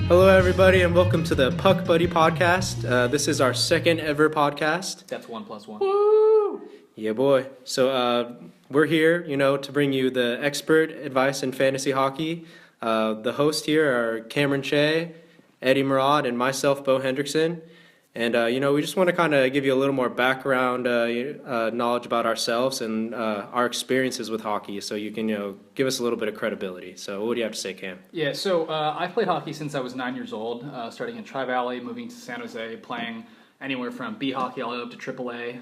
Hello, everybody, and welcome to the Puck Buddy podcast. This is our second ever podcast. That's 1 + 1. Woo! Yeah, boy. So we're here, to bring you the expert advice in fantasy hockey. The hosts here are Cameron Shea, Eddie Murad, and myself, Bo Hendrickson. And, we just want to kind of give you a little more background knowledge about ourselves and our experiences with hockey so you can, give us a little bit of credibility. So what do you have to say, Cam? Yeah, so I've played hockey since I was 9 years old, starting in Tri-Valley, moving to San Jose, playing anywhere from B hockey all the way up to AAA.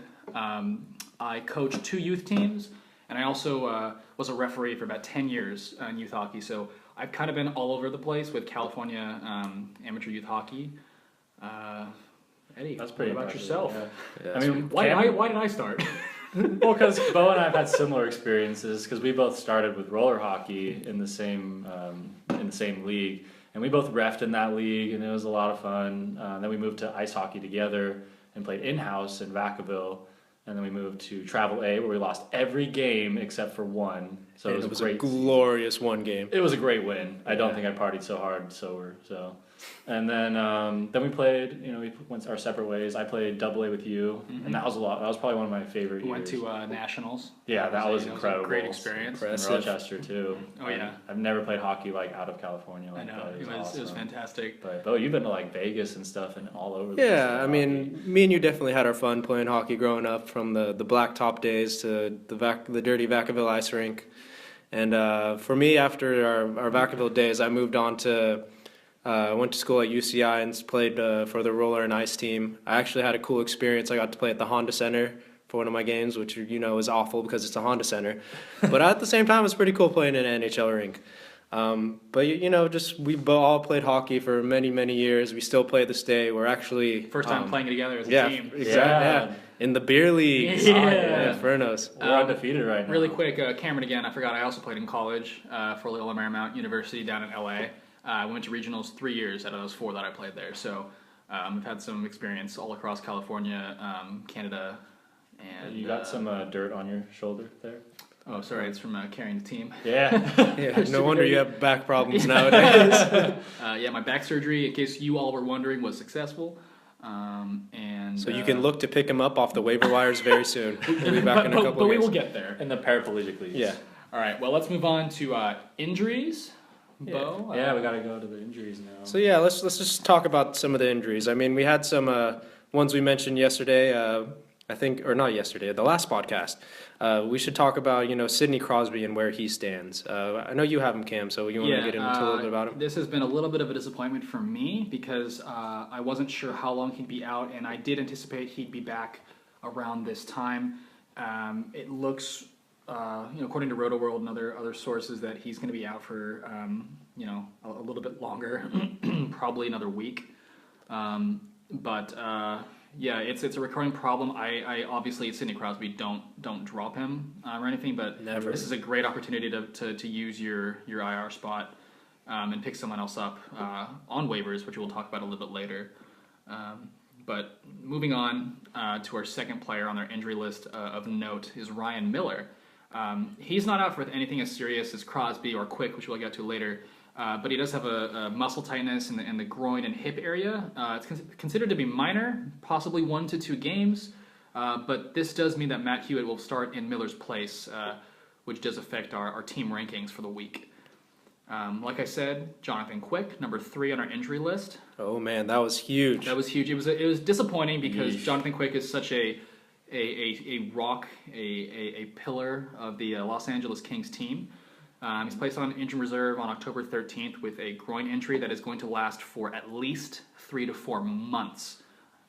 I coached 2 youth teams, and I also was a referee for about 10 years in youth hockey. So I've kind of been all over the place with California amateur youth hockey. Eddie, that's pretty what about impressive. yourself? Yeah. I mean, why did I start? Well, because Bo and I have had similar experiences because we both started with roller hockey in the same league, and we both reffed in that league, and it was a lot of fun. Then we moved to ice hockey together and played in-house in Vacaville, and then we moved to Travel A where we lost every game except for one. So it was a glorious one game. It was a great win. I don't think I partied so hard sober. And then we played. We went our separate ways. I played Double A with you, and that was a lot. That was probably one of my favorite years. Went to Nationals. Yeah, that was incredible. Great experience. In Rochester too. Oh yeah. I've never played hockey out of California. I know it was fantastic. But Bo, you've been to Vegas and stuff and all over. Yeah, I mean, me and you definitely had our fun playing hockey growing up, from the blacktop days to the dirty Vacaville ice rink. And for me, after our Vacaville days, I moved on to. I went to school at UCI and played for the roller and ice team. I actually had a cool experience. I got to play at the Honda Center for one of my games, which is awful because it's a Honda Center. But at the same time, it's pretty cool playing in an NHL rink. But we all played hockey for many, many years. We still play this day. We're actually first time playing together as a team. Exactly. Yeah. In the beer league. Infernos. We're undefeated right now. Really quick, Cameron again. I forgot. I also played in college for Loyola Marymount University down in LA. I went to regionals 3 years out of those 4 that I played there. So I've had some experience all across California, Canada, and you got some dirt on your shoulder there. Oh, sorry, it's from carrying the team. Yeah. No wonder you have back problems nowadays. My back surgery, in case you all were wondering, was successful. So you can look to pick him up off the waiver wires very soon. We'll be back in a couple of But we years. will get there. In the paraplegic leagues. Yeah. All right, well, let's move on to injuries. Bo? Yeah, we got to go to the injuries now. So yeah, let's just talk about some of the injuries. I mean, we had some ones we mentioned yesterday. The last podcast. We should talk about Sidney Crosby and where he stands. I know you have him, Cam, so you want to get into a little bit about him. This has been a little bit of a disappointment for me because I wasn't sure how long he'd be out, and I did anticipate he'd be back around this time. It looks. According to Roto World and other sources, that he's going to be out for a little bit longer, probably another week. It's a recurring problem. I obviously Sidney Crosby don't drop him or anything, but Never. This is a great opportunity to use your IR spot and pick someone else up on waivers, which we'll talk about a little bit later. But moving on to our second player on our injury list of note is Ryan Miller. He's not out for anything as serious as Crosby or Quick, which we'll get to later, but he does have a muscle tightness in the groin and hip area. It's considered to be minor, possibly 1 to 2 games, but this does mean that Matt Hewitt will start in Miller's place, which does affect our team rankings for the week. Like I said, Johnathan Quick, number 3 on our injury list. Oh man, that was huge. It was disappointing because Yeesh. Johnathan Quick is such a rock, a pillar of the Los Angeles Kings team. He's placed on injured reserve on October 13th with a groin injury that is going to last for at least 3 to 4 months.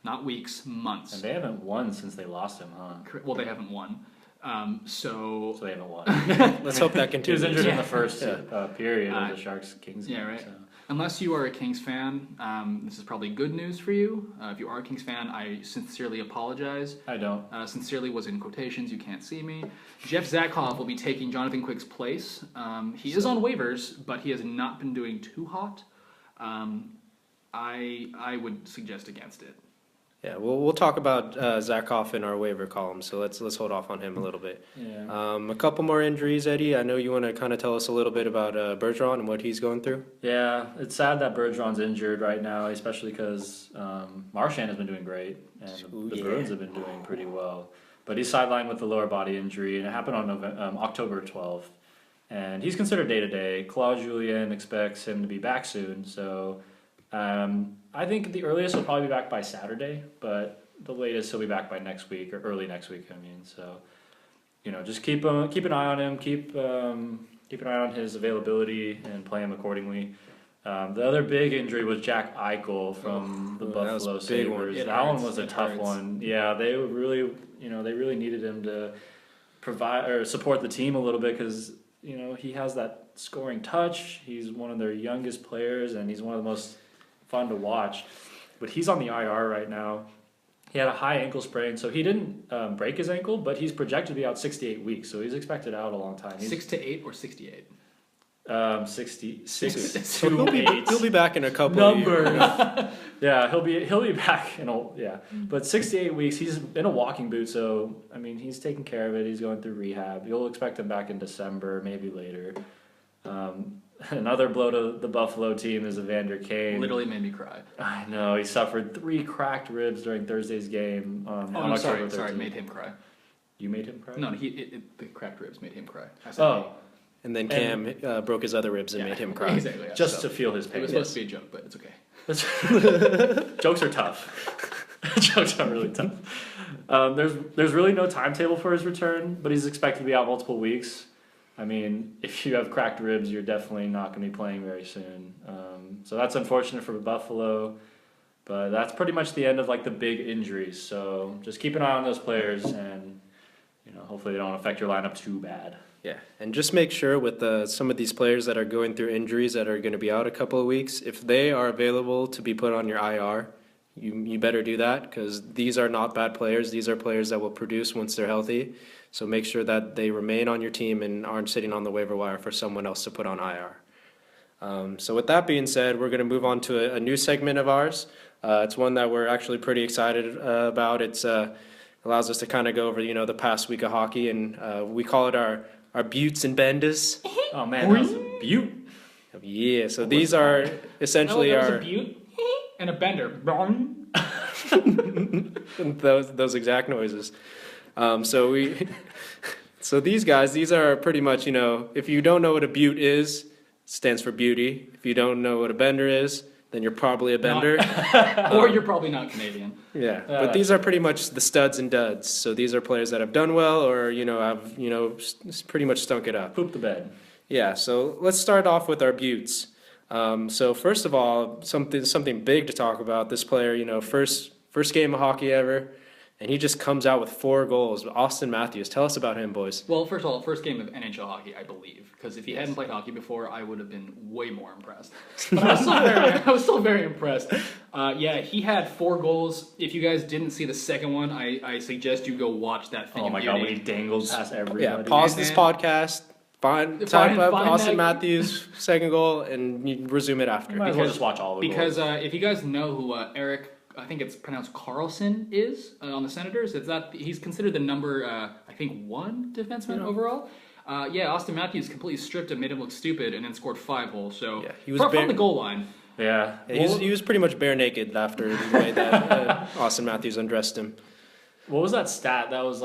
Not weeks, months. And they haven't won since they lost him, huh? Well, they haven't won. So they haven't won. Let's hope that He continues. was injured in the first period of the Sharks-Kings game. Yeah, right. So. Unless you are a Kings fan, this is probably good news for you. If you are a Kings fan, I sincerely apologize. I don't. Sincerely was in quotations. You can't see me. Jeff Zatcoff will be taking Johnathan Quick's place. He is on waivers, but he has not been doing too hot. I would suggest against it. Yeah, we'll talk about Zatcoff in our waiver column, so let's hold off on him a little bit. Yeah. A couple more injuries, Eddie. I know you want to kind of tell us a little bit about Bergeron and what he's going through. Yeah, it's sad that Bergeron's injured right now, especially because Marchand has been doing great, and the Bruins have been doing pretty well. But he's sidelined with a lower body injury, and it happened on October 12th. And he's considered day-to-day. Claude Julien expects him to be back soon, so I think the earliest he'll probably be back by Saturday, but the latest he'll be back by next week, or early next week, I mean. So, just keep an eye on him, keep an eye on his availability, and play him accordingly. The other big injury was Jack Eichel from the Buffalo Sabres. That one was a tough one. Yeah, they really, they really needed him to provide or support the team a little bit because, he has that scoring touch. He's one of their youngest players, and he's one of the most fun to watch. But he's on the IR right now. He had a high ankle sprain, so he didn't break his ankle, but he's projected to be out 6 to 8 weeks, so he's expected out a long time. 6 to 8 or 68? 66 So to 8. he'll be back in a couple of years. Yeah, he'll be back in but 6 to 8 weeks. He's in a walking boot, so I mean he's taking care of it. He's going through rehab. You'll expect him back in December, maybe later. Another blow to the Buffalo team is Evander Kane. Literally made me cry. I know, he suffered 3 cracked ribs during Thursday's game. Sorry, made him cry. You made him cry? No, the cracked ribs made him cry. I said, And then Cam broke his other ribs and made him cry. Exactly. Yeah. Just to feel his pain. It was supposed to be a joke, but it's okay. Jokes are tough. Jokes are really tough. There's really no timetable for his return, but he's expected to be out multiple weeks. I mean, if you have cracked ribs, you're definitely not going to be playing very soon. So that's unfortunate for Buffalo, but that's pretty much the end of the big injuries. So just keep an eye on those players, and hopefully they don't affect your lineup too bad. Yeah, and just make sure with some of these players that are going through injuries that are going to be out a couple of weeks, if they are available to be put on your IR, you better do that because these are not bad players. These are players that will produce once they're healthy. So make sure that they remain on your team and aren't sitting on the waiver wire for someone else to put on IR. So with that being said, we're going to move on to a new segment of ours. It's one that we're actually pretty excited about. It's allows us to kind of go over the past week of hockey, and we call it our Beauts and Benders. Oh man, that was a beaut. Yeah, so these are essentially there was a Beaut and a Bender. those exact noises. So these guys, these are pretty much, if you don't know what a Beaut is, it stands for beauty. If you don't know what a Bender is, then you're probably a Bender. Or you're probably not Canadian. Yeah, but these are pretty much the studs and duds. So these are players that have done well or, have, pretty much stunk it up. Poop the bed. Yeah, so let's start off with our Beauts. So first of all, something big to talk about. This player, first game of hockey ever, and he just comes out with 4 goals. Austin Matthews, tell us about him, boys. Well, first of all, first game of NHL hockey, I believe, because if he hadn't played hockey before, I would have been way more impressed. But I was still very impressed. He had 4 goals. If you guys didn't see the second one, I suggest you go watch that thing. Oh my God, when he dangled past everybody. Yeah, pause this podcast. Talk about Austin Matthews' second goal, and you resume it after. Might as well just watch all the goals. Because if you guys know who Erik, I think it's pronounced Karlsson, is on the Senators, he's considered the number, 1 defenseman overall. Austin Matthews completely stripped him, made him look stupid, and then scored 5 goals. So he was from the goal line. Yeah. He was pretty much bare naked after the way that Austin Matthews undressed him. What was that stat? That was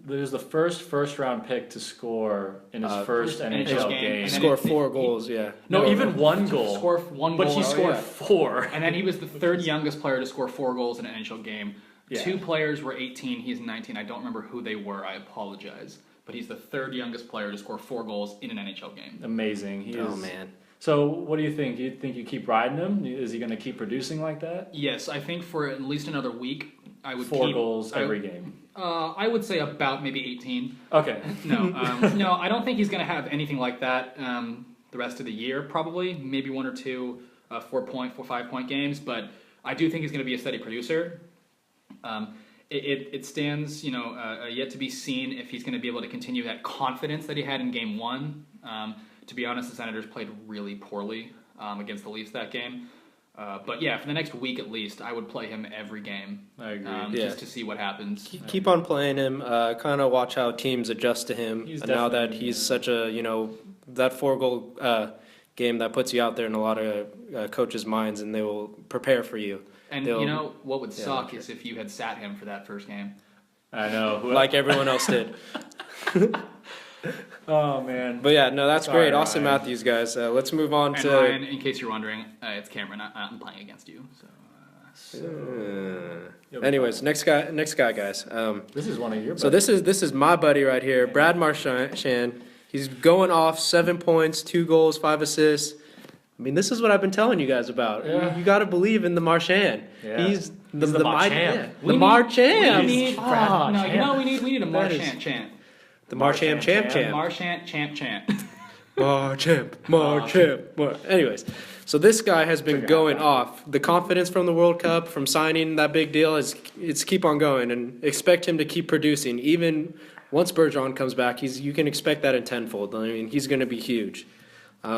there's the first round pick to score in his first NHL game. Score 4 goals, yeah. No, even 1 goal. Score 1 goal. But he scored 4. And then he was the 3rd youngest player to score 4 goals in an NHL game. Yeah. 2 players were 18, he's 19. I don't remember who they were, I apologize. But he's the 3rd youngest player to score 4 goals in an NHL game. Amazing. Man. So what do you think? Do you think you keep riding him? Is he going to keep producing like that? Yes, I think for at least another week, I would 4 goals every game. I would say about maybe 18. Okay. No, I don't think he's going to have anything like that the rest of the year, probably. Maybe 1 or 2 4-point, 5-point games, but I do think he's going to be a steady producer. It stands, yet to be seen if he's going to be able to continue that confidence that he had in Game 1. To be honest, the Senators played really poorly against the Leafs that game. But yeah, for the next week at least, I would play him every game. I agree. Just to see what happens. Keep on playing him. Kind of watch how teams adjust to him. He's Now that definitely, he's such a, that 4-goal game that puts you out there in a lot of coaches' minds, and they will prepare for you. And what would suck is if you had sat him for that first game. I know. Like everyone else did. Oh, man. But yeah, no, that's Sorry, great. Austin Ryan. Matthews, guys. Let's move on And to. Ryan, in case you're wondering, it's Cameron. I'm playing against you. Anyways, next guy, guys. This is one of your So this is my buddy right here, Brad Marchand. He's going off 7 points, 2 goals, 5 assists. I mean, this is what I've been telling you guys about. Yeah. You got to believe in the Marchand. Yeah. He's the Marchand. The Marchand. We need we need a Marchand chant. The Marchand champ. Marchand champ. Marchand. Anyways, so this guy has been going off. The confidence from the World Cup, from signing that big deal, it's keep on going, and expect him to keep producing. Even once Bergeron comes back, you can expect that in tenfold. I mean, he's going to be huge.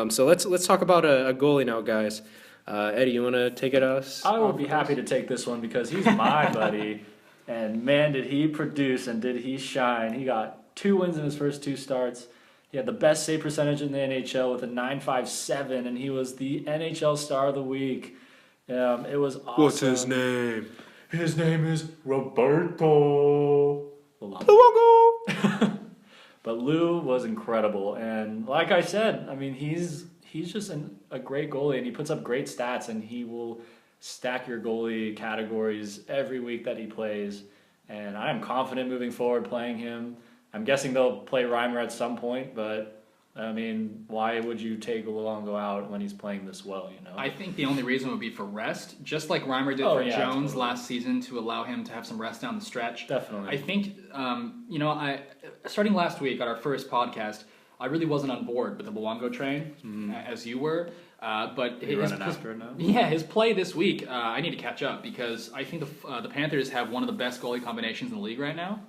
So let's talk about a goalie now, guys. Eddie, you want to take it us? I will be happy to take this one because he's my buddy, and man, did he produce and did he shine. He got 2 wins in his first 2 starts. He had the best save percentage in the NHL with a .957, and he was the NHL Star of the Week. It was awesome. What's his name? His name is Roberto Luongo. But Lou was incredible, and like I said, I mean, he's just a great goalie, and he puts up great stats, and he will stack your goalie categories every week that he plays. And I am confident moving forward playing him. I'm guessing they'll play Reimer at some point, but I mean, why would you take Luongo out when he's playing this well, I think the only reason would be for rest, just like Reimer did for Jones last season to allow him to have some rest down the stretch. Definitely. I think, starting last week at our first podcast, I really wasn't on board with the Luongo train, as you were. But after it now? Yeah, his play this week, I need to catch up because I think the Panthers have one of the best goalie combinations in the league right now.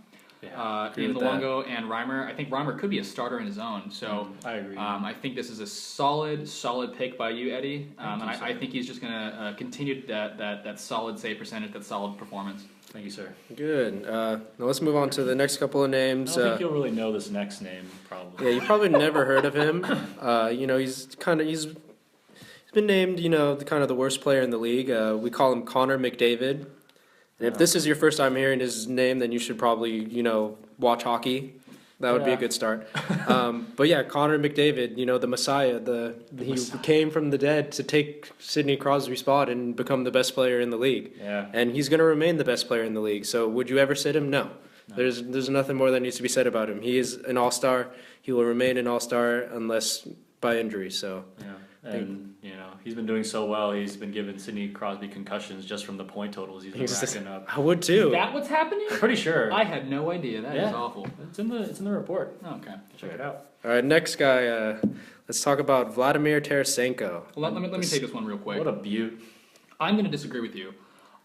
Yeah, in Luongo and Reimer. I think Reimer could be a starter in his own. So I agree. I think this is a solid pick by you, Eddie. I think he's just going to continue that solid save percentage, that solid performance. Thank you, sir. Good. Now let's move on to the next couple of names. I don't think you'll really know this next name, probably. Yeah, you probably never heard of him. He's been named, kind of the worst player in the league. We call him Connor McDavid. And if this is your first time hearing his name, then you should probably, watch hockey. That would be a good start. But yeah, Connor McDavid, the Messiah, he came from the dead to take Sidney Crosby's spot and become the best player in the league. Yeah. And he's going to remain the best player in the league. So would you ever sit him? No. There's nothing more that needs to be said about him. He is an all-star. He will remain an all-star unless by injury. So yeah. And he's been doing so well. He's been giving Sidney Crosby concussions just from the point totals he's been racking up. I would too. Is that what's happening? I'm pretty sure. I had no idea. That is awful. It's in the report. Oh, okay. Check it out. All right, next guy. Let's talk about Vladimir Tarasenko. Well, let me take this one real quick. What a beaut. I'm going to disagree with you.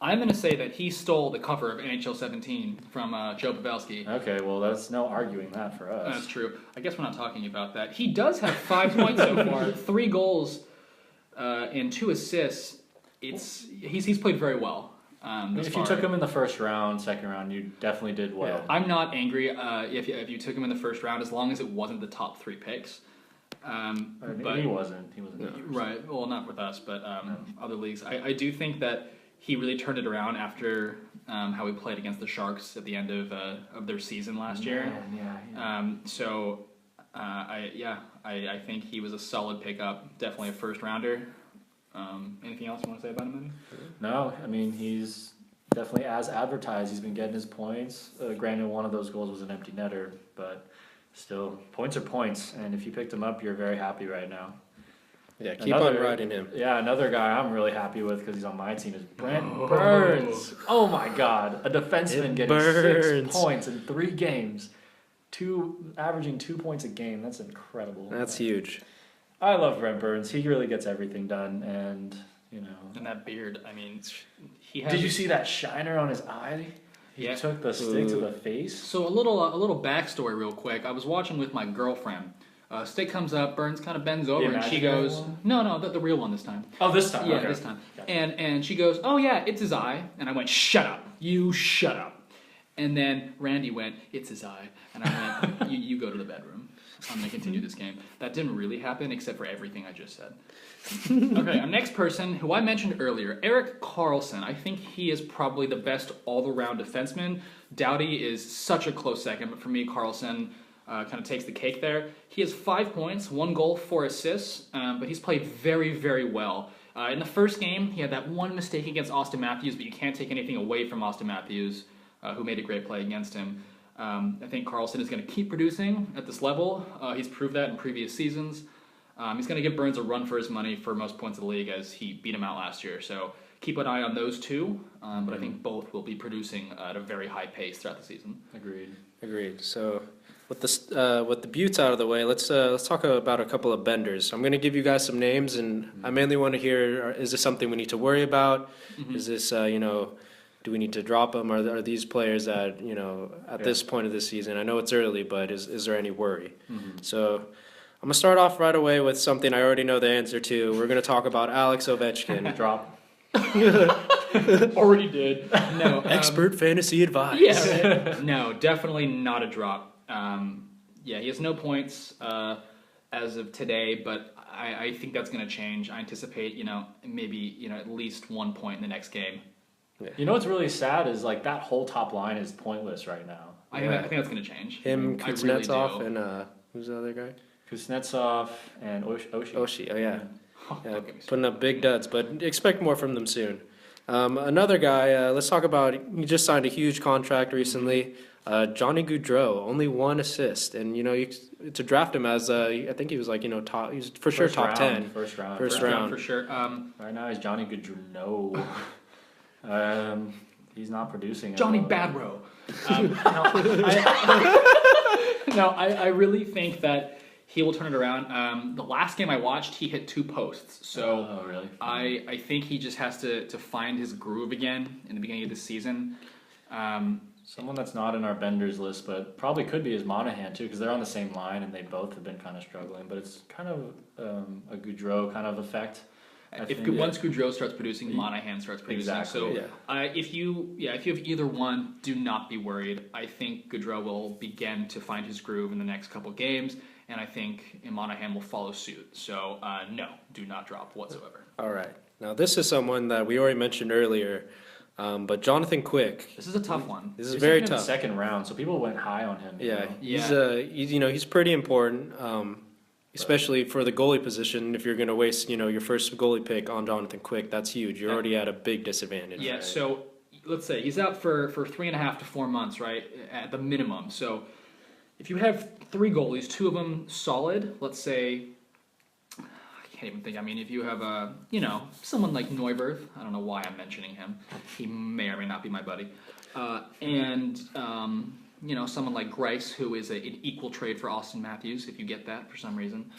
I'm going to say that he stole the cover of NHL 17 from Joe Pavelski. Okay, well, that's no arguing that for us. That's true. I guess we're not talking about that. He does have 5 points so far, 3 goals, and 2 assists. He's played very well. If you took him in the first round, second round, you definitely did well. Yeah. I'm not angry if you took him in the first round, as long as it wasn't the top 3 picks. But he wasn't. Right. Well, not with us, but other leagues. I do think that he really turned it around after how he played against the Sharks at the end of their season last year. I think he was a solid pickup. Definitely a first rounder. Anything else you want to say about him? No, I mean, he's definitely as advertised. He's been getting his points. Granted, one of those goals was an empty netter, but still, points are points. And if you picked him up, you're very happy right now. Yeah, keep on riding him. Yeah, another guy I'm really happy with because he's on my team is Brent Burns. Oh my God, a defenseman getting 6 points in 3 games, averaging 2 points a game. That's incredible. That's huge. I love Brent Burns. He really gets everything done, and And that beard, I mean, Did you see that shiner on his eye? He took the stick to the face. So a little backstory real quick. I was watching with my girlfriend Stick comes up, Burns kind of bends over, and she imaginary goes, one? No, the real one this time. Oh, this time. Yeah, okay. this time. Gotcha. And she goes, oh yeah, it's his eye. And I went, shut up. You shut up. And then Randy went, it's his eye. And I went, you go to the bedroom. I'm going to continue this game. That didn't really happen except for everything I just said. Okay, our next person, who I mentioned earlier, Erik Karlsson. I think he is probably the best all-around defenseman. Doughty is such a close second, but for me, Karlsson kind of takes the cake there. He has 5 points, 1 goal, 4 assists, but he's played very, very well. In the first game, he had that one mistake against Austin Matthews, but you can't take anything away from Austin Matthews, who made a great play against him. I think Karlsson is going to keep producing at this level. He's proved that in previous seasons. He's going to give Burns a run for his money for most points of the league as he beat him out last year. So keep an eye on those two, but I think both will be producing at a very high pace throughout the season. Agreed. So with the Beauts out of the way, let's talk about a couple of benders. I'm going to give you guys some names, and I mainly want to hear: is this something we need to worry about? Is this do we need to drop them? Are these players that at this point of the season? I know it's early, but is there any worry? So I'm gonna start off right away with something I already know the answer to. We're gonna talk about Alex Ovechkin. Drop. Already did. No. Expert fantasy advice. Yeah. Right. No, definitely not a drop. Yeah, he has no points as of today, but I think that's going to change. I anticipate, maybe at least 1 point in the next game. Yeah. You know what's really sad is like that whole top line is pointless right now. I think that's going to change. Him, I really Kuznetsov, do. and who's the other guy? Kuznetsov and Oshie. Oshie. Oh yeah. Yeah, Don't get me putting up big duds, but expect more from them soon. Another guy, let's talk about, he just signed a huge contract recently. Johnny Gaudreau, only 1 assist. And, to draft him as, I think he was top, he's for sure top 10. First round. First round. For sure. Right now he's Johnny Gaudreau. No. He's not producing. Johnny all. Badrow. I really think that he will turn it around. The last game I watched, he hit 2 posts. So Oh, really? I think he just has to find his groove again in the beginning of the season. Someone that's not in our Benders list, but probably could be is Monahan too, because they're on the same line and they both have been kind of struggling. But it's kind of a Gaudreau kind of effect. Once Gaudreau starts producing, Monahan starts producing. Exactly. So if you have either one, do not be worried. I think Gaudreau will begin to find his groove in the next couple games, and I think Monahan will follow suit. So no, do not drop whatsoever. All right. Now, this is someone that we already mentioned earlier, but Johnathan Quick. This is a tough one. This is He's very taken in tough. the second round, so people went high on him. Yeah, Yeah. he's pretty important, especially for the goalie position. If you're going to waste, your first goalie pick on Johnathan Quick, that's huge. You're already at a big disadvantage. Yeah, right? so let's say he's out for 3.5 to 4 months, right, at the minimum. So if you have 3 goalies, 2 of them solid, let's say, I can't even think. I mean, if you have someone like Neuvirth, I don't know why I'm mentioning him. He may or may not be my buddy. And someone like Grice, who is an equal trade for Austin Matthews, if you get that for some reason.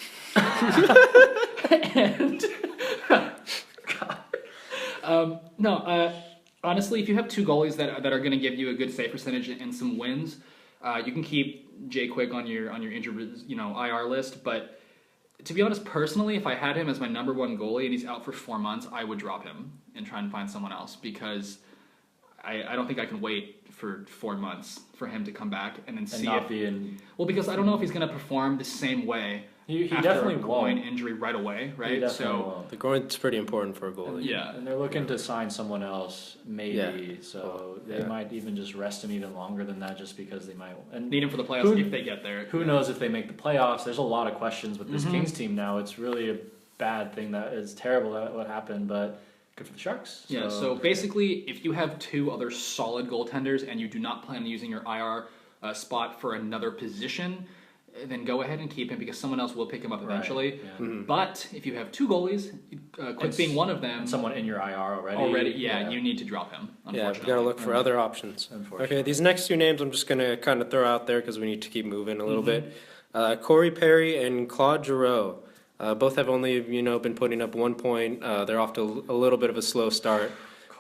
Honestly, if you have 2 goalies that are going to give you a good save percentage and some wins, you can keep Jay Quick on your injured IR list. But to be honest, personally, if I had him as my number 1 goalie and he's out for 4 months, I would drop him and try and find someone else, because I don't think I can wait for 4 months for him to come back and then see Well, because I don't know if he's going to perform the same way. He after definitely a groin won't. injury right away, right? He definitely won't. The groin's pretty important for a goalie. Yeah. And they're looking to sign someone else, maybe. Yeah. So they might even just rest him even longer than that, just because they might. And Need him for the playoffs if they get there. who knows if they make the playoffs? There's a lot of questions with this Kings team now. It's really a bad thing. That is terrible that what happened, but good for the Sharks. Yeah. So basically, if you have 2 other solid goaltenders and you do not plan on using your IR spot for another position, then go ahead and keep him, because someone else will pick him up eventually. Yeah. But if you have 2 goalies, Quick being one of them, And someone in your IR already. you need to drop him. Yeah, Unfortunately, we got to look for other options. Okay, these next 2 names I'm just going to kind of throw out there because we need to keep moving a little bit. Corey Perry and Claude Giroux. Both have only, been putting up 1 point. They're off to a little bit of a slow start.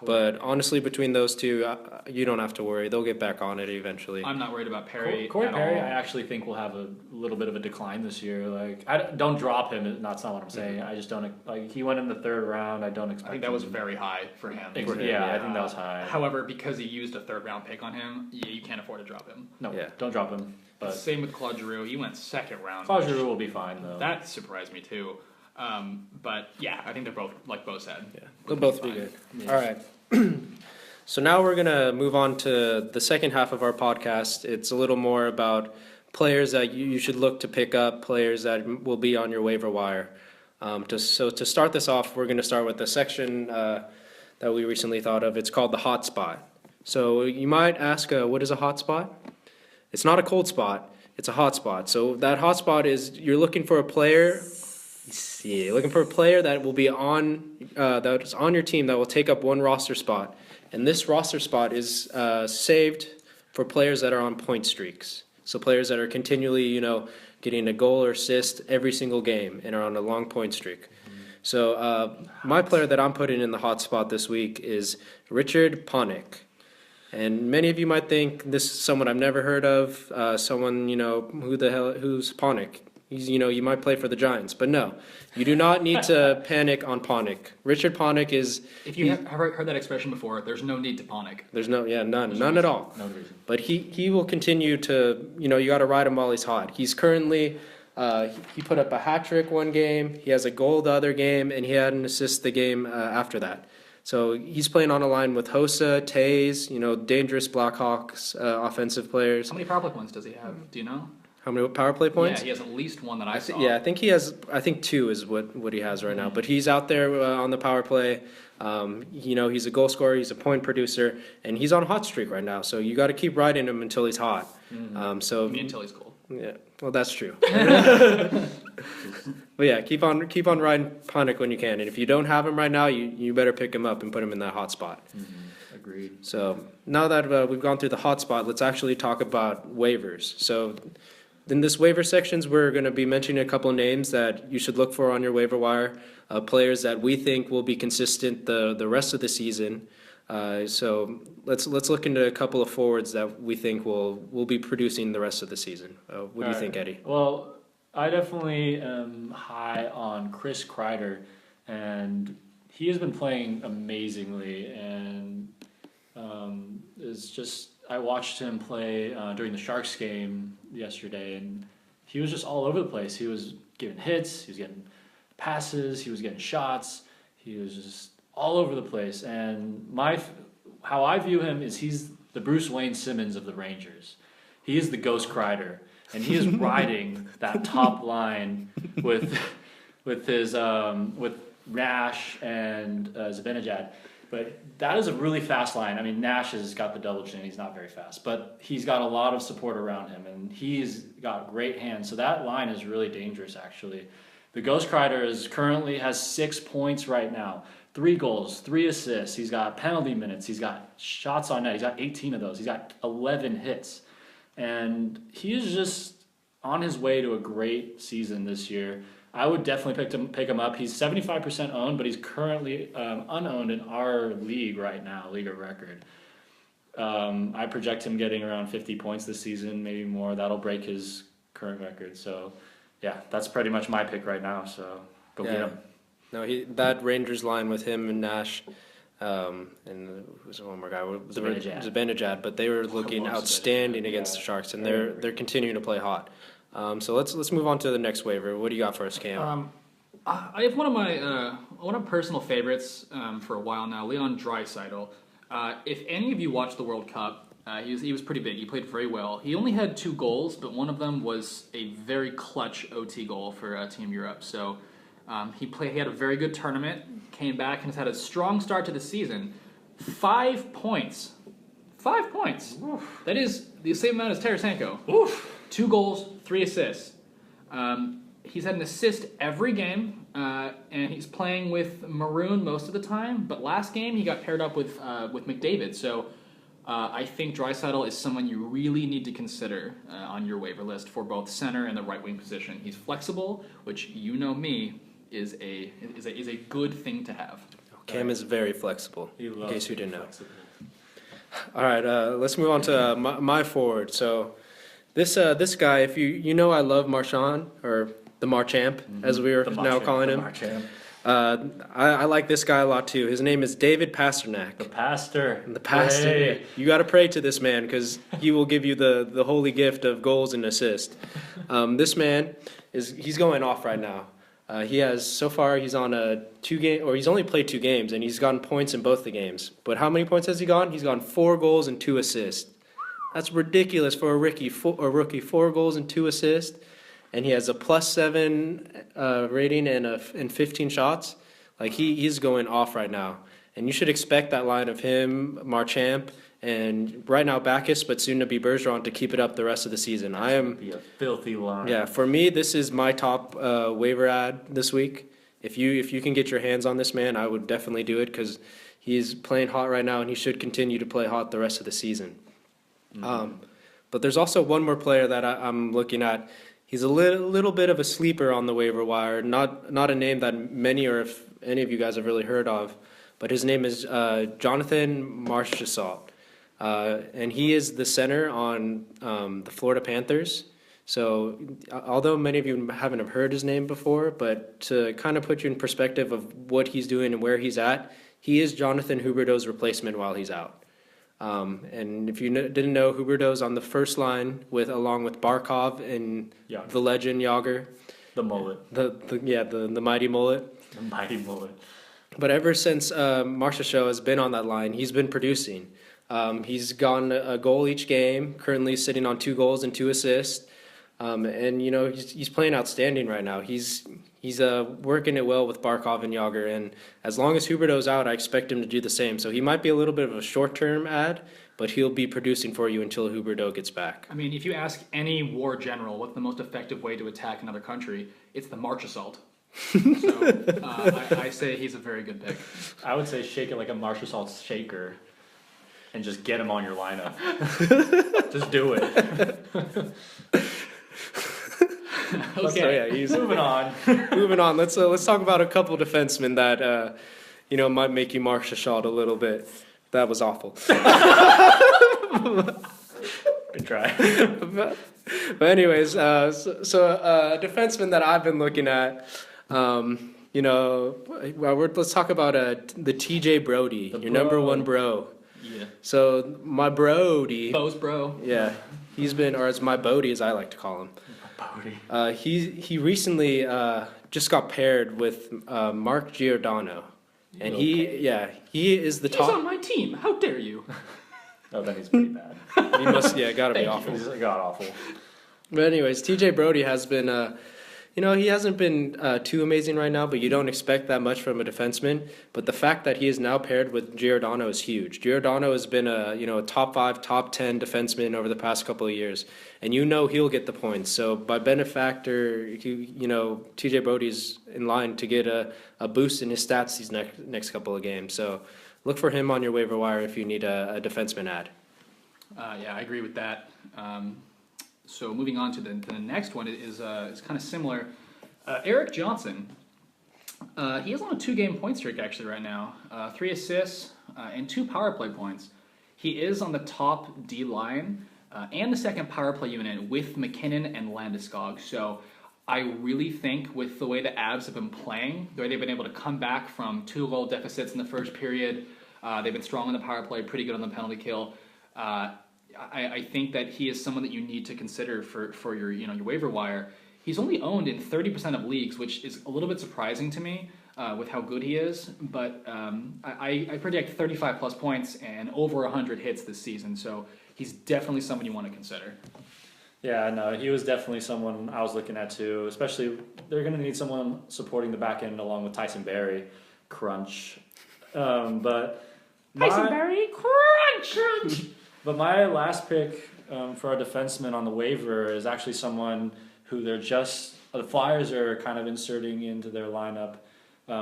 But honestly, between those two, you don't have to worry. They'll get back on it eventually. I'm not worried about Perry Corey at Perry, all. I actually think will have a little bit of a decline this year. Like, don't drop him. That's not what I'm saying. I just don't like. He went in the 3rd round. I don't expect. I think that was very high for him. I think that was high. However, because he used a 3rd round pick on him, you can't afford to drop him. No, don't drop him. But same with Claude Giroux. He went 2nd round. Claude Giroux will be fine though. That surprised me too. But yeah, I think they're both, like Bo said. Yeah, they'll both be good. Yeah. All right. So now we're going to move on to the second half of our podcast. It's a little more about players that you should look to pick up, players that will be on your waiver wire. To start this off, we're going to start with the section that we recently thought of. It's called the hot spot. So you might ask, what is a hot spot? It's not a cold spot. It's a hot spot. So that hot spot is you're looking for a player. Yeah, looking for a player that will be on that's on your team that will take up one roster spot, and this roster spot is saved for players that are on point streaks. So players that are continually, getting a goal or assist every single game and are on a long point streak. So my player that I'm putting in the hot spot this week is Richard Panik. And many of you might think this is someone I've never heard of, someone, who's Panik? You might play for the Giants, but no, you do not need to panic on Panik. Richard Panik is... If you have heard that expression before, there's no need to panic. There's none at all. No reason. But he will continue to, you got to ride him while he's hot. He's currently, he put up a hat trick one game, he has a goal the other game, and he had an assist the game after that. So he's playing on a line with Hossa, Tays, dangerous Blackhawks offensive players. How many power play points does he have? Do you know? How many power play points? Yeah, he has at least one that I saw. Yeah, I think he has. I think 2 is what he has right now. But he's out there on the power play. He's a goal scorer. He's a point producer, and he's on a hot streak right now. So you got to keep riding him until he's hot. Until he's cold. Yeah, well, that's true. But yeah, keep on riding Panik when you can. And if you don't have him right now, you better pick him up and put him in that hot spot. Agreed. So now that we've gone through the hot spot, let's actually talk about waivers. So in this waiver sections, we're going to be mentioning a couple of names that you should look for on your waiver wire, players that we think will be consistent the rest of the season. So let's look into a couple of forwards that we think will be producing the rest of the season. What do you think, Eddie? Well, I definitely am high on Chris Kreider, and he has been playing amazingly, and I watched him play during the Sharks game yesterday, and he was just all over the place. He was getting hits, he was getting passes, he was getting shots, he was just all over the place. And how I view him is he's the Bruce Wayne Simmons of the Rangers. He is the Ghost Kreider, and he is riding that top line with Nash and Zibanejad. But that is a really fast line. I mean, Nash has got the double chin. He's not very fast, but he's got a lot of support around him, and he's got great hands. So that line is really dangerous, actually. The Ghost Kreider currently has 6 points right now. 3 goals, 3 assists. He's got penalty minutes. He's got shots on net. He's got 18 of those. He's got 11 hits. And he is just on his way to a great season this year. I would definitely pick him up. He's 75% owned, but he's currently unowned in our league right now, league of record. I project him getting around 50 points this season, maybe more. That'll break his current record. So, yeah, that's pretty much my pick right now. So, go get him. No, that Rangers line with him and Nash, and who's one more guy? Zibanejad, but they were looking outstanding against the Sharks, and they're continuing to play hot. So let's move on to the next waiver. What do you got for us, Cam? I have one of my personal favorites for a while now, Leon Drisaitl. If any of you watched the World Cup, he was pretty big. He played very well. He only had 2 goals, but one of them was a very clutch OT goal for Team Europe. So he had a very good tournament, came back and has had a strong start to the season. 5 points. 5 points. Oof. That is the same amount as Tarasenko. Oof. 2 goals, 3 assists. He's had an assist every game, and he's playing with Maroon most of the time. But last game, he got paired up with McDavid. So I think Draisaitl is someone you really need to consider on your waiver list for both center and the right wing position. He's flexible, which me is a good thing to have. Cam is very flexible, He in loves case you being didn't know. flexible. All right, let's move on to my forward. So this guy, if you know, I love Marchand, or the Marchamp, as we are The now Marchand, calling the him. Marchand. I like this guy a lot too. His name is David Pastrnak. The pastor. The pastor. Pray. You got to pray to this man because he will give you the holy gift of goals and assists. This man he's going off right now. He's on he's only played 2 games and he's gotten points in both the games. But how many points has he gotten? He's gotten 4 goals and 2 assists. That's ridiculous for a rookie. 4 goals and 2 assists, and he has a +7 rating and 15 shots. Like he's going off right now, and you should expect that line of him, Marchand, and right now Bacchus, but soon to be Bergeron, to keep it up the rest of the season. Be a filthy line. Yeah, for me, this is my top waiver ad this week. If you can get your hands on this man, I would definitely do it because he's playing hot right now, and he should continue to play hot the rest of the season. But there's also one more player that I'm looking at. He's a little bit of a sleeper on the waiver wire. Not a name that many or if any of you guys have really heard of, but his name is Johnathan Machessault. And he is the center on the Florida Panthers. So although many of you haven't have heard his name before, but to kind of put you in perspective of what he's doing and where he's at, he is Jonathan Huberdeau's replacement while he's out. And if you didn't know, Huberdeau's on the first line along with Barkov and the legend Yager. The mullet. The mighty mullet. The mighty mullet. But ever since Machessault has been on that line, he's been producing. He's gotten a goal each game, currently sitting on 2 goals and 2 assists. And he's playing outstanding right now. He's working it well with Barkov and Yager, and as long as Huberdeau's out, I expect him to do the same. So he might be a little bit of a short-term ad, but he'll be producing for you until Huberdeau gets back. I mean, if you ask any war general what's the most effective way to attack another country, it's the Machessault. So I say he's a very good pick. I would say shake it like a Machessault shaker and just get him on your lineup. Just do it. Okay. So yeah, he's Moving on. moving on. Let's talk about a couple defensemen that might make you Machessault a little bit. That was awful. Good try. But anyways, so a defenseman that I've been looking at, let's talk about the TJ Brodie, your number one bro. Yeah. So my Brodie, Bo's bro. yeah, he's been, or it's my Bodie as I like to call him. He recently just got paired with Mark Giordano, and he is the top. He's on my team. How dare you? Oh, then he's pretty bad. He must, gotta be awful. He's god awful. But anyways, TJ Brodie has been, he hasn't been too amazing right now, but you don't expect that much from a defenseman. But the fact that he is now paired with Giordano is huge. Giordano has been a top 5, top 10 defenseman over the past couple of years, and he'll get the points. So by benefactor, TJ Brodie's in line to get a boost in his stats these next couple of games. So look for him on your waiver wire if you need a defenseman ad. Yeah, I agree with that. So moving on to the next one is kind of similar. Erik Johnson. He is on a 2-game point streak actually right now. 3 assists and 2 power play points. He is on the top D line and the second power play unit with McKinnon and Landeskog. So I really think with the way the Avs have been playing, the way they've been able to come back from 2-goal deficits in the first period, they've been strong on the power play, pretty good on the penalty kill. I think that he is someone that you need to consider for your your waiver wire. He's only owned in 30% of leagues, which is a little bit surprising to me with how good he is. But I predict 35 plus points and over 100 hits this season. So he's definitely someone you want to consider. Yeah, no, he was definitely someone I was looking at too. Especially they're going to need someone supporting the back end along with Tyson Barrie. Crunch. But Tyson Barrie, crunch! But my last pick for a defenseman on the waiver is actually someone who the Flyers are kind of inserting into their lineup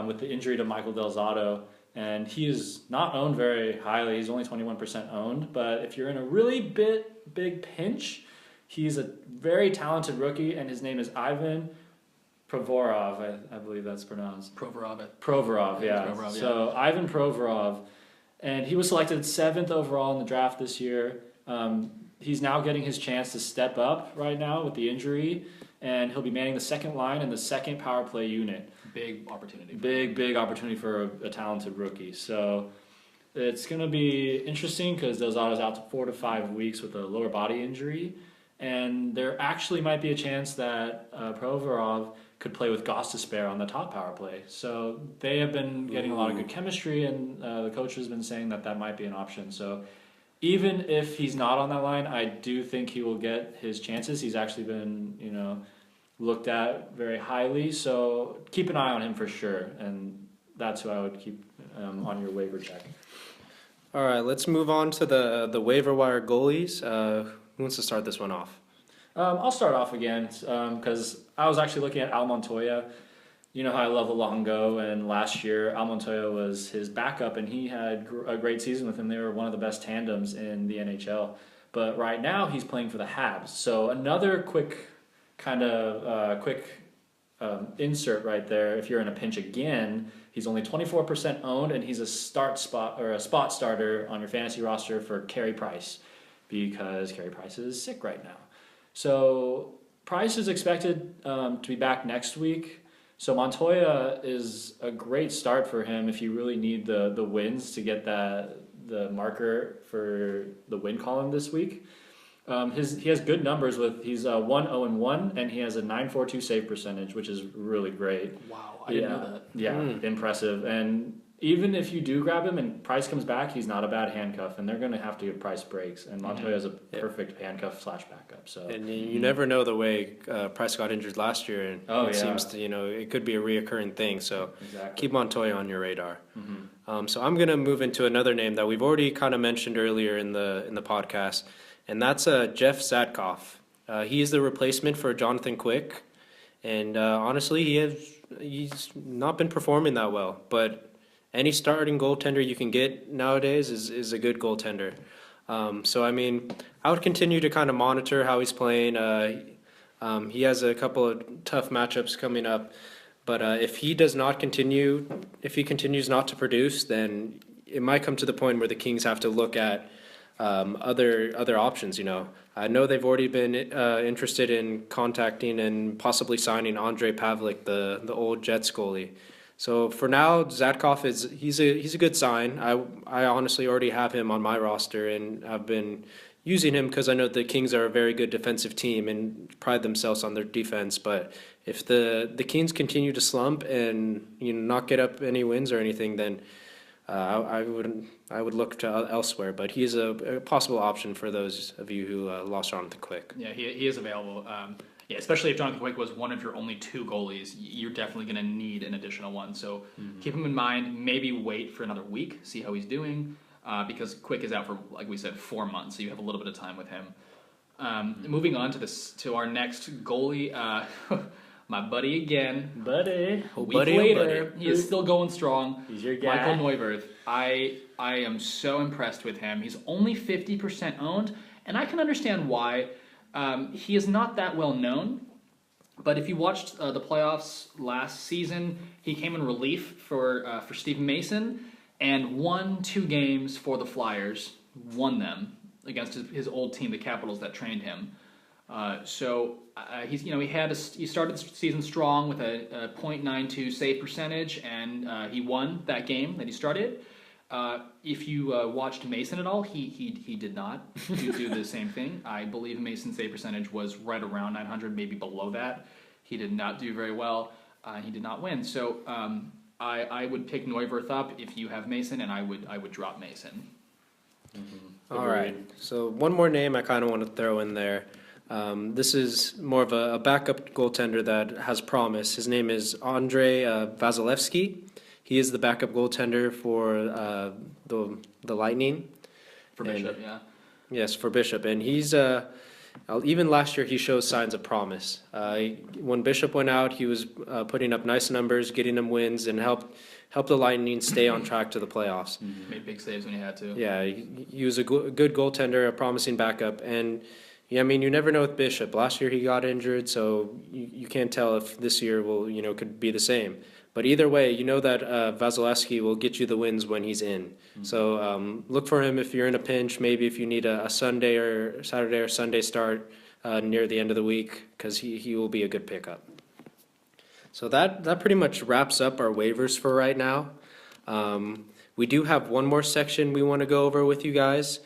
with the injury to Michael Del Zotto. And he is not owned very highly. He's only 21% owned. But if you're in a really big pinch, he's a very talented rookie, and his name is Ivan Provorov, I believe that's pronounced. Proverov. Yeah. Proverov, yeah. So Ivan Proverov, and he was selected 7th overall in the draft this year. He's now getting his chance to step up right now with the injury, and he'll be manning the second line and the second power play unit. Big opportunity. Big opportunity for a talented rookie. So it's going to be interesting because Delzado's out to 4 to 5 weeks with a lower body injury, and there actually might be a chance that Provorov could play with Gostisbehere on the top power play. So they have been getting a lot of good chemistry, and the coach has been saying that might be an option. So even if he's not on that line, I do think he will get his chances. He's actually been, looked at very highly. So keep an eye on him for sure, and that's who I would keep on your waiver check. All right, let's move on to the waiver wire goalies. Who wants to start this one off? I'll start off again because I was actually looking at Al Montoya. You know how I love Luongo, and last year Al Montoya was his backup, and he had a great season with him. They were one of the best tandems in the NHL. But right now he's playing for the Habs. So another quick insert right there. If you're in a pinch again, he's only 24% owned, and he's a spot starter on your fantasy roster for Carey Price because Carey Price is sick right now. So Price is expected to be back next week. So Montoya is a great start for him if you really need the wins to get the marker for the win column this week. He has good numbers he's 1-0-1 and he has a .942 save percentage, which is really great. Wow, I didn't know that. Yeah, impressive. And even if you do grab him and Price comes back, he's not a bad handcuff, and they're going to have to give Price breaks. And Montoya is a perfect handcuff / backup. So and you never know the way Price got injured last year, and it seems to it could be a reoccurring thing. So keep Montoya on your radar. So I'm going to move into another name that we've already kind of mentioned earlier in the podcast, and that's Jeff Zatcoff. He is the replacement for Johnathan Quick, and honestly, he's not been performing that well, but any starting goaltender you can get nowadays is a good goaltender. So, I mean, I would continue to kind of monitor how he's playing. He has a couple of tough matchups coming up. But if he continues not to produce, then it might come to the point where the Kings have to look at other options, I know they've already been interested in contacting and possibly signing Andrei Pavlik, the old Jets goalie. So for now, Zatcoff he's a good sign. I honestly already have him on my roster, and I've been using him because I know the Kings are a very good defensive team and pride themselves on their defense. But if the Kings continue to slump and not get up any wins or anything, then I would look to elsewhere. But he's a possible option for those of you who lost Johnathan Quick. Yeah, he is available. Yeah, especially if Johnathan Quick was one of your only 2 goalies, you're definitely going to need an additional one. So keep him in mind. Maybe wait for another week, see how he's doing, because Quick is out for, like we said, 4 months, so you have a little bit of time with him. Moving on to our next goalie, my buddy again. Week later, he is still going strong. He's your guy. Michal Neuvirth. I am so impressed with him. He's only 50% owned, and I can understand why. He is not that well known, but if you watched the playoffs last season, he came in relief for Stephen Mason and won 2 games for the Flyers, won them against his old team, the Capitals, that trained him. He started the season strong with a .92 save percentage, and he won that game that he started. If you watched Mason at all, he did not do the same thing. I believe Mason's save percentage was right around 900, maybe below that. He did not do very well. He did not win. So I would pick Neuvirth up if you have Mason, and I would drop Mason. All right. So one more name I kind of want to throw in there. This is more of a backup goaltender that has promise. His name is Andrei Vasilevskiy. He is the backup goaltender for the Lightning. For Bishop, yeah. Yes, for Bishop. And he's even last year he shows signs of promise. When Bishop went out, he was putting up nice numbers, getting them wins, and helped the Lightning stay on track to the playoffs. Made big saves when he had to. Yeah, he was a good goaltender, a promising backup, and Yeah, I mean, you never know with Bishop. Last year he got injured, so you can't tell if this year will, could be the same. But either way, you know that Vasilevskiy will get you the wins when he's in. Mm-hmm. So look for him if you're in a pinch, maybe if you need a Sunday or Saturday or Sunday start near the end of the week, because he will be a good pickup. So that pretty much wraps up our waivers for right now. We do have one more section we want to go over with you guys.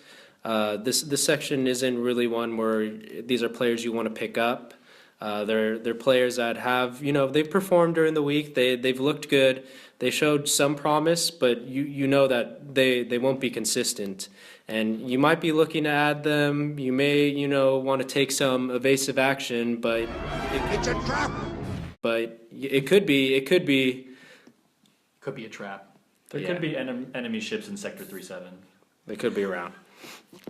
This section isn't really one where these are players you want to pick up. They're players that have, they've performed during the week. They've looked good. They showed some promise, but you know that they won't be consistent. And you might be looking to add them. You may, want to take some evasive action, but It's a trap. But it could be Could be a trap. There could be enemy ships in Sector 3-7. they could be around.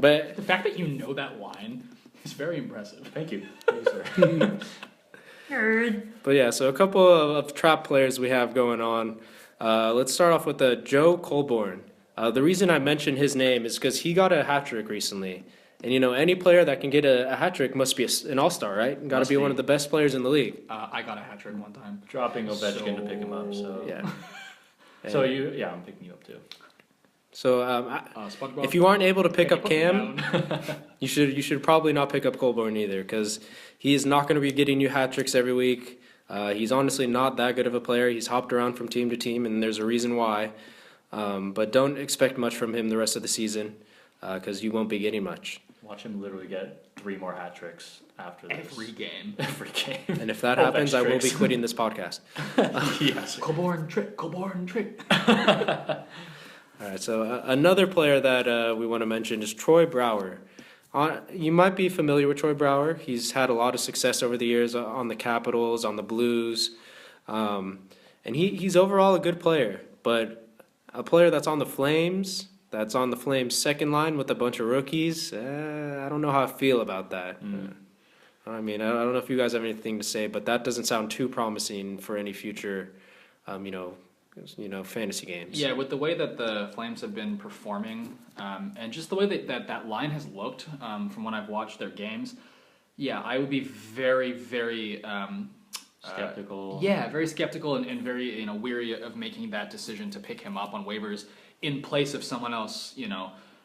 But The fact that you know that line is very impressive. Thank you. Thank you, But yeah, so a couple of trap players we have going on. Let's start off with Joe Colborne. The reason I mentioned his name is because he got a hat trick recently. And any player that can get a hat trick must be an all-star, right? Got to Must be be. one of the best players in the league. I got a hat trick one time. Dropping Ovechkin to pick him up. So Yeah. So I'm picking you up too. So SpongeBob. if you aren't able to pick up Put me Cam, down. you should probably not pick up Colborne either, because he is not going to be getting you hat tricks every week. He's honestly not that good of a player. He's hopped around from team to team, and there's a reason why. But don't expect much from him the rest of the season, because you won't be getting much. Watch him literally get 3 more hat tricks after this. Every game. Every game. And if that Oh, happens, I that's will be tricks. quitting this podcast. Yes. Colborne trick. All right, so another player that we want to mention is Troy Brouwer. You might be familiar with Troy Brouwer. He's had a lot of success over the years on the Capitals, on the Blues, and he's overall a good player. But a player that's on the Flames, second line with a bunch of rookies, I don't know how I feel about that. I mean, I don't know if you guys have anything to say, but that doesn't sound too promising for any future, fantasy games. Yeah, with the way that the Flames have been performing, and just the way that line has looked from when I've watched their games, yeah, I would be very, very Skeptical. very skeptical and very weary of making that decision to pick him up on waivers in place of someone else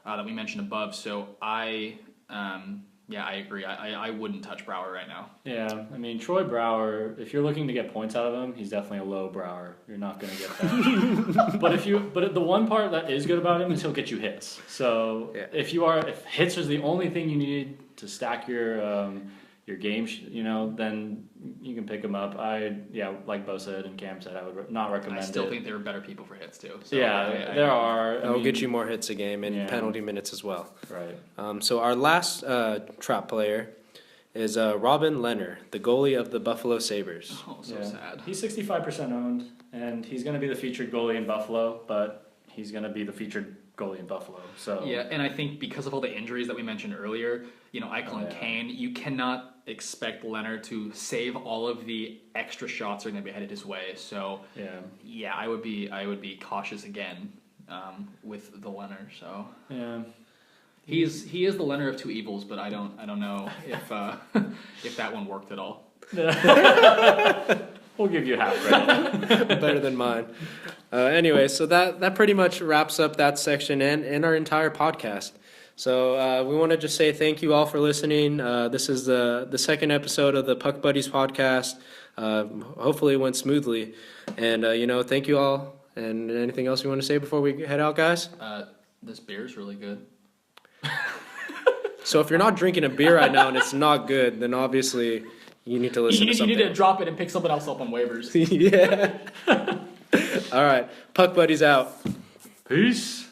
that we mentioned above. So I agree. I wouldn't touch Brouwer right now. Yeah, I mean, Troy Brouwer, if you're looking to get points out of him, he's definitely a low Brouwer. You're not going to get that. But the one part that is good about him is he'll get you hits. So Yeah. if hits is the only thing you need to stack your game, then you can pick him up. Like Bo said and Cam said, I would not recommend I still it. think there are better people for hits too. So There are. It'll get you more hits a game and Yeah. penalty minutes as well. Right. So our last trap player is Robin Lehner, the goalie of the Buffalo Sabres. Oh, so Yeah. sad. He's 65% owned, and he's going to be the featured goalie in Buffalo, but he's going to be the featured goalie in Buffalo. So Yeah, and I think because of all the injuries that we mentioned earlier, Eichel and yeah. Kane, you cannot expect Leonard to save all of the extra shots that are going to be headed his way. So yeah. I would be cautious again with the Leonard. So Yeah. he is the Leonard of two evils, but I don't know if if that one worked at all. We'll give you half credit. Better than mine. Anyway, so that pretty much wraps up that section and our entire podcast. So we want to just say thank you all for listening. This is the second episode of the Puck Buddies podcast. Hopefully it went smoothly. And, thank you all. And anything else you want to say before we head out, guys? This beer's really good. So if you're not drinking a beer right now and it's not good, then obviously you need to listen to You something. need to drop it and pick someone else up on waivers. Yeah. All right. Puck Buddies out. Peace.